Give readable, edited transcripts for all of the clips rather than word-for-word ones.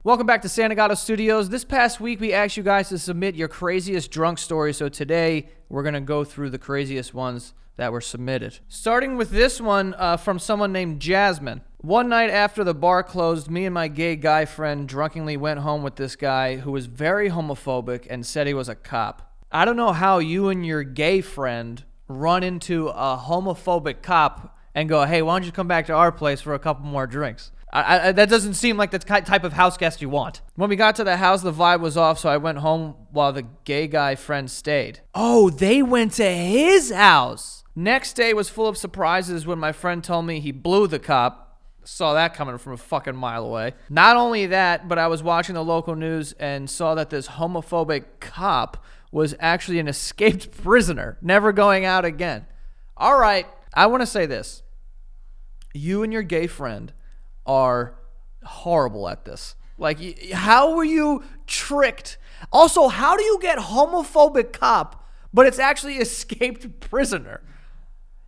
Welcome back to Santagato Studios. This past week, we asked you guys to submit your craziest drunk stories. So today, we're going to go through the craziest ones that were submitted. Starting with this one from someone named Jasmine. One night after the bar closed, me and my gay guy friend drunkenly went home with this guy who was very homophobic and said he was a cop. I don't know how you and your gay friend run into a homophobic cop and go, hey, why don't you come back to our place for a couple more drinks? That doesn't seem like the type of house guest you want. When we got to the house, the vibe was off, so I went home while the gay guy friend stayed. Oh, they went to his house. Next day was full of surprises when my friend told me he blew the cop. Saw that coming from a fucking mile away. Not only that, but I was watching the local news and saw that this homophobic cop was actually an escaped prisoner, never going out again. All right, I want to say this. You and your gay friend are horrible at this. Like, how were you tricked? Also, how do you get homophobic cop, but it's actually escaped prisoner?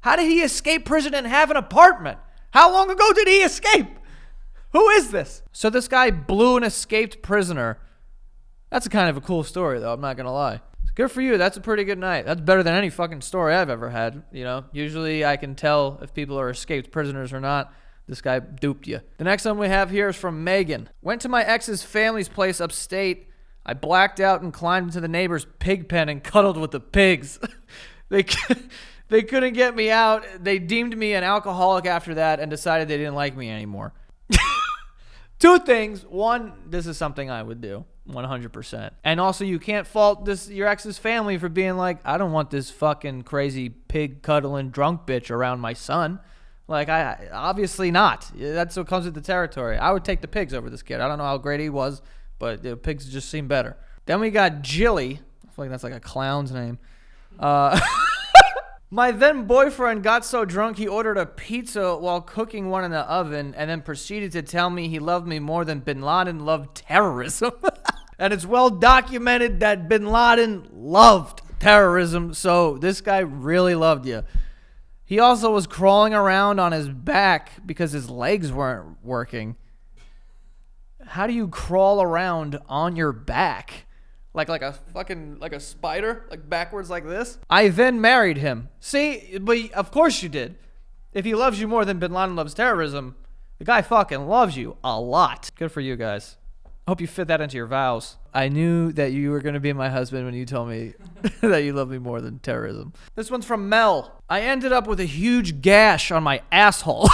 How did he escape prison and have an apartment? How long ago did he escape? Who is this? So this guy blew an escaped prisoner. That's a kind of a cool story, though. I'm not going to lie. Good for you. That's a pretty good night. That's better than any fucking story I've ever had. You know, usually I can tell if people are escaped prisoners or not. This guy duped you. The next one we have here is from Megan. Went to my ex's family's place upstate. I blacked out and climbed into the neighbor's pig pen and cuddled with the pigs. They couldn't get me out. They deemed me an alcoholic after that and decided they didn't like me anymore. Two things. One, this is something I would do. 100%. And also, you can't fault your ex's family for being like, I don't want this fucking crazy pig cuddling drunk bitch around my son. Like, I obviously not. That's what comes with the territory. I would take the pigs over this kid. I don't know how great he was, but the pigs just seem better. Then we got Jilly. I feel like that's like a clown's name. My then boyfriend got so drunk he ordered a pizza while cooking one in the oven and then proceeded to tell me he loved me more than Bin Laden loved terrorism. And it's well documented that Bin Laden loved terrorism, so this guy really loved you. He also was crawling around on his back because his legs weren't working. How do you crawl around on your back? Like a spider? Like backwards like this? I then married him. See, but of course you did. If he loves you more than Bin Laden loves terrorism, the guy fucking loves you a lot. Good for you guys. I hope you fit that into your vows. I knew that you were going to be my husband when you told me that you love me more than terrorism. This one's from Mel. I ended up with a huge gash on my asshole.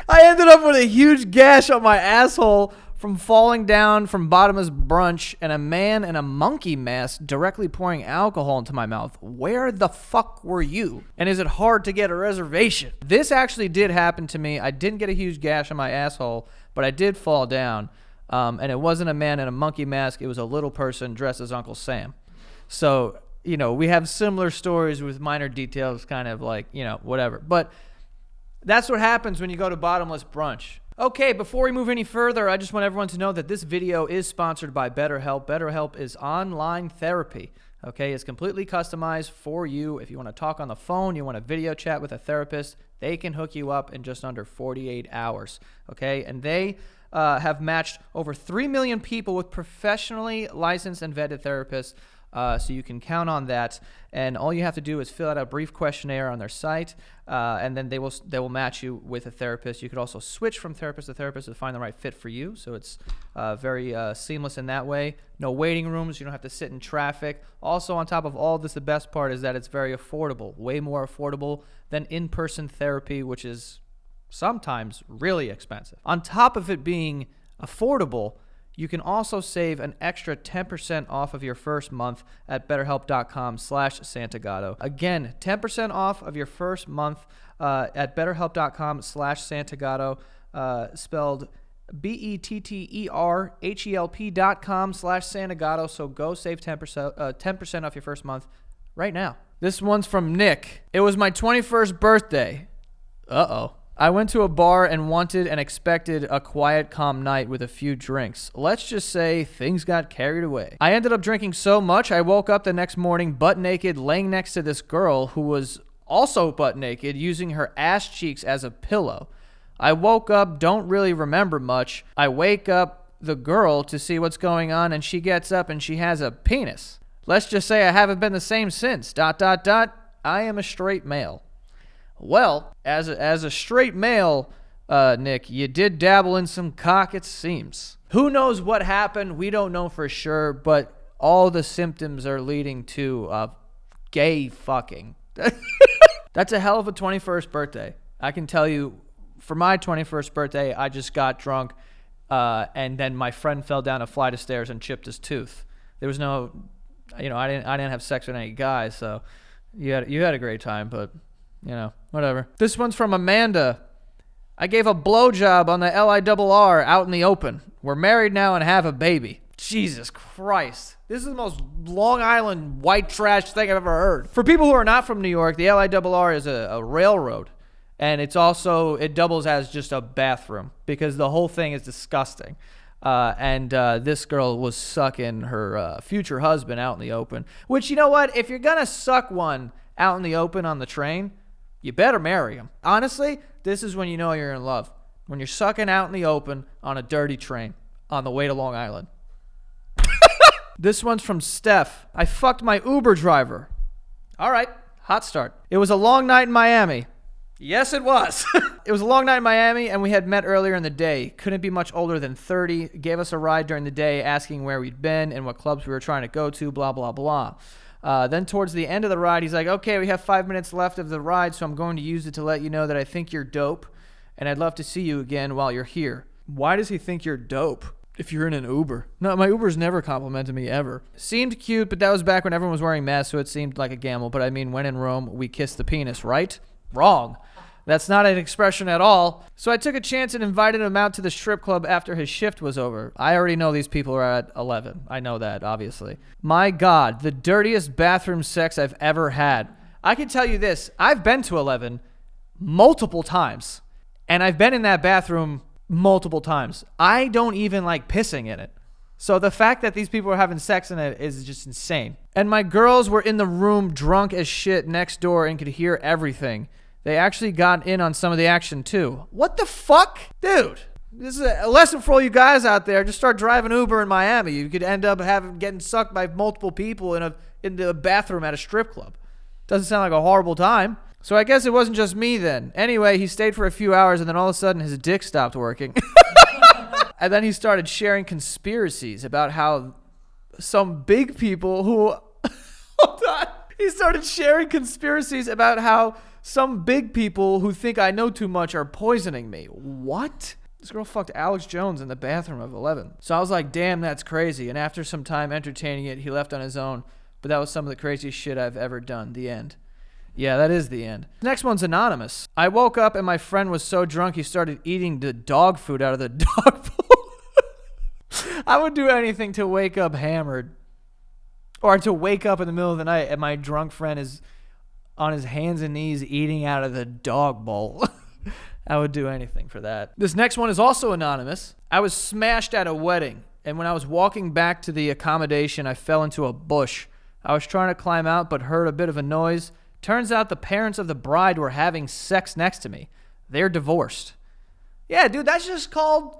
I ended up with a huge gash on my asshole from falling down from bottomless brunch and a man in a monkey mask directly pouring alcohol into my mouth. Where the fuck were you? And is it hard to get a reservation? This actually did happen to me. I didn't get a huge gash on my asshole, but I did fall down. And it wasn't a man in a monkey mask. It was a little person dressed as Uncle Sam. So, you know, we have similar stories with minor details, kind of like, you know, whatever. But that's what happens when you go to bottomless brunch. Okay, before we move any further, I just want everyone to know that this video is sponsored by BetterHelp. BetterHelp is online therapy. Okay, it's completely customized for you. If you want to talk on the phone, you want to video chat with a therapist, they can hook you up in just under 48 hours. Okay, and they have matched over 3 million people with professionally licensed and vetted therapists, so you can count on that. And all you have to do is fill out a brief questionnaire on their site, and then they will match you with a therapist. You could also switch from therapist to therapist to find the right fit for you, so it's very seamless in that way. No waiting rooms. You don't have to sit in traffic. Also, on top of all this, the best part is that it's very affordable, way more affordable than in-person therapy, which is sometimes really expensive. On top of it being affordable, you can also save an extra 10% off of your first month at betterhelp.com/Santagato. Again, 10% off of your first month at betterhelp.com/Santagato, spelled betterhelp.com/Santagato. So go save 10% off your first month right now. This one's from Nick. It was my 21st birthday. Uh-oh. I went to a bar and wanted and expected a quiet, calm night with a few drinks. Let's just say things got carried away. I ended up drinking so much, I woke up the next morning butt naked, laying next to this girl who was also butt naked, using her ass cheeks as a pillow. I woke up, don't really remember much. I wake up, the girl to see what's going on, and she gets up and she has a penis. Let's just say I haven't been the same since. ... I am a straight male. Well, as a straight male, Nick, you did dabble in some cock, it seems. Who knows what happened? We don't know for sure, but all the symptoms are leading to gay fucking. That's a hell of a 21st birthday. I can tell you, for my 21st birthday, I just got drunk, and then my friend fell down a flight of stairs and chipped his tooth. There was no, I didn't have sex with any guys, so you had a great time, but whatever. This one's from Amanda. I gave a blowjob on the LIRR out in the open. We're married now and have a baby. Jesus Christ. This is the most Long Island white trash thing I've ever heard. For people who are not from New York, the LIRR is a railroad. And it doubles as just a bathroom because the whole thing is disgusting. And this girl was sucking her future husband out in the open. Which, you know what? If you're going to suck one out in the open on the train, you better marry him. Honestly, this is when you know you're in love. When you're sucking out in the open on a dirty train on the way to Long Island. This one's from Steph. I fucked my Uber driver. All right, hot start. It was a long night in Miami. Yes, it was. It was a long night in Miami, and we had met earlier in the day. Couldn't be much older than 30. Gave us a ride during the day, asking where we'd been and what clubs we were trying to go to, blah, blah, blah. Then towards the end of the ride, he's like, okay, we have 5 minutes left of the ride, so I'm going to use it to let you know that I think you're dope, and I'd love to see you again while you're here. Why does he think you're dope if you're in an Uber? No, my Uber's never complimented me ever. Seemed cute, but that was back when everyone was wearing masks, so it seemed like a gamble. But I mean, when in Rome, we kiss the penis, right? Wrong. That's not an expression at all. So I took a chance and invited him out to the strip club after his shift was over. I already know these people are at 11. I know that, obviously. My God, the dirtiest bathroom sex I've ever had. I can tell you this. I've been to 11 multiple times, and I've been in that bathroom multiple times. I don't even like pissing in it. So the fact that these people are having sex in it is just insane. And my girls were in the room drunk as shit next door and could hear everything. They actually got in on some of the action too. What the fuck? Dude, this is a lesson for all you guys out there. Just start driving Uber in Miami. You could end up getting sucked by multiple people in the bathroom at a strip club. Doesn't sound like a horrible time. So I guess it wasn't just me then. Anyway, he stayed for a few hours and then all of a sudden his dick stopped working. And then he started sharing conspiracies about how some big people who... Hold on. He started sharing conspiracies about how some big people who think I know too much are poisoning me. What? This girl fucked Alex Jones in the bathroom of 11. So I was like, damn, that's crazy. And after some time entertaining it, he left on his own. But that was some of the craziest shit I've ever done. The end. Yeah, that is the end. Next one's anonymous. I woke up and my friend was so drunk he started eating the dog food out of the dog bowl. I would do anything to wake up hammered. Or to wake up in the middle of the night and my drunk friend is on his hands and knees eating out of the dog bowl. I would do anything for that. This next one is also anonymous. I was smashed at a wedding, and when I was walking back to the accommodation, I fell into a bush. I was trying to climb out, but heard a bit of a noise. Turns out the parents of the bride were having sex next to me. They're divorced. Yeah, dude, that's just called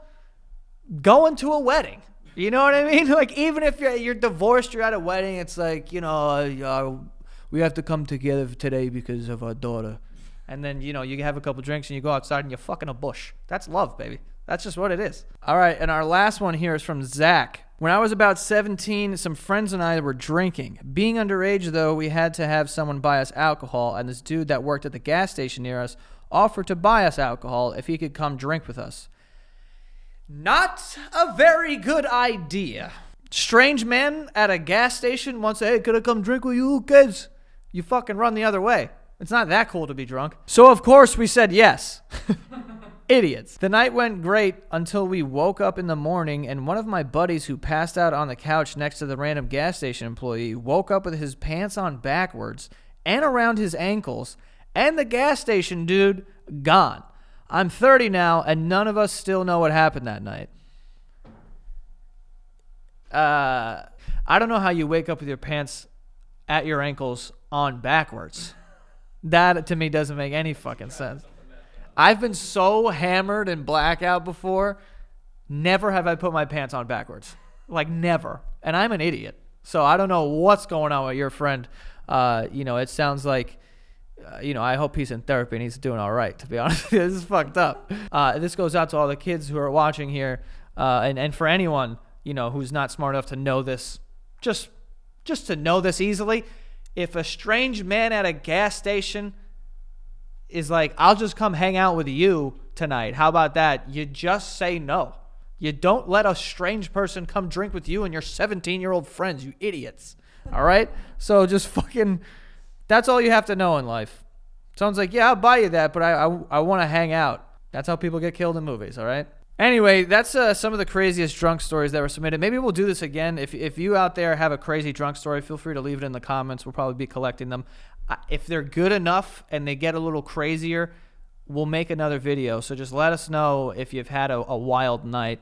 going to a wedding. You know what I mean? Like, even if you're divorced, you're at a wedding, it's like, we have to come together today because of our daughter. And then, you have a couple drinks and you go outside and you're fucking a bush. That's love, baby. That's just what it is. All right, and our last one here is from Zach. When I was about 17, some friends and I were drinking. Being underage, though, we had to have someone buy us alcohol, and this dude that worked at the gas station near us offered to buy us alcohol if he could come drink with us. Not a very good idea. Strange man at a gas station wants to say, hey, could I come drink with you kids? You fucking run the other way. It's not that cool to be drunk. So, of course, we said yes. Idiots. The night went great until we woke up in the morning and one of my buddies who passed out on the couch next to the random gas station employee woke up with his pants on backwards and around his ankles and the gas station dude gone. I'm 30 now and none of us still know what happened that night. I don't know how you wake up with your pants at your ankles on backwards. That to me doesn't make any fucking sense. I've been so hammered and blackout before Never have I put my pants on backwards. Like, never. And I'm an idiot. So I don't know what's going on with your friend. It sounds like, I hope he's in therapy and he's doing all right, to be honest. This is fucked up. This goes out to all the kids who are watching here. And for anyone, who's not smart enough to know this, just to know this easily, if a strange man at a gas station is like, I'll just come hang out with you tonight, how about that? You just say no. You don't let a strange person come drink with you and your 17-year-old friends, you idiots. All right? So just fucking, that's all you have to know in life. Someone's like, yeah, I'll buy you that, but I want to hang out. That's how people get killed in movies, all right? Anyway, that's some of the craziest drunk stories that were submitted. Maybe we'll do this again. If you out there have a crazy drunk story, feel free to leave it in the comments. We'll probably be collecting them. If they're good enough and they get a little crazier, we'll make another video. So just let us know if you've had a wild night,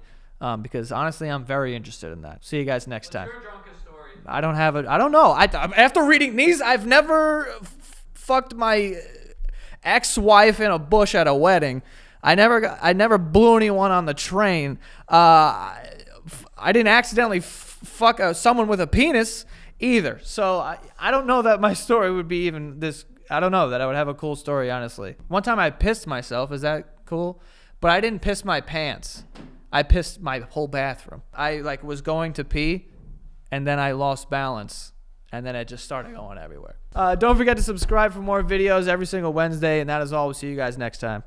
because honestly, I'm very interested in that. See you guys next time. What's your drunkest story? I don't know. After reading these, I've never fucked my ex-wife in a bush at a wedding. I never blew anyone on the train. I didn't accidentally fuck someone with a penis either. So I don't know that my story would be even this. I don't know that I would have a cool story, honestly. One time I pissed myself. Is that cool? But I didn't piss my pants. I pissed my whole bathroom. I was going to pee, and then I lost balance, and then it just started going everywhere. Don't forget to subscribe for more videos every single Wednesday, and that is all. We'll see you guys next time.